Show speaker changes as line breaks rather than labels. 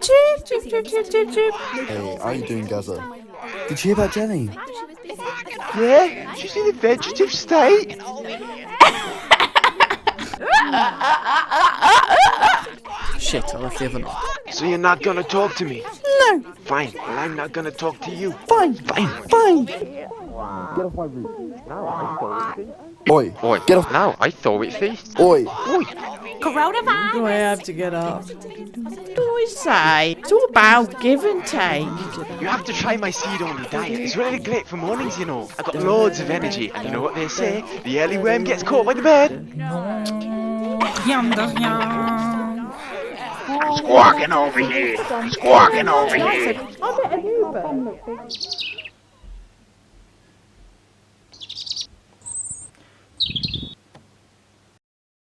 Chip, chip, chip, chip, chip, chip.
Hey, how you doing, Gazza? Did you hear about Jenny?
Yeah, she's in a vegetative state.
Shit, I left the oven on.
So you're not gonna talk to me?
No.
Fine, well I'm not gonna talk to you.
Fine.
Fine.
Fine.
Get off my roof.
Now I thought it.
Oi,
Oi,
get off.
now I thought it feast.
Oi.
Oi.
Coronavirus.
Do I have to get up? What do I say? It's all about give and take.
You have to try my seed-only diet. It's really great for mornings, you know. I've got loads of energy, and you know what they say? The early worm gets caught by the bird.
Squawking over here. Squawking over here.
I bet an Uber.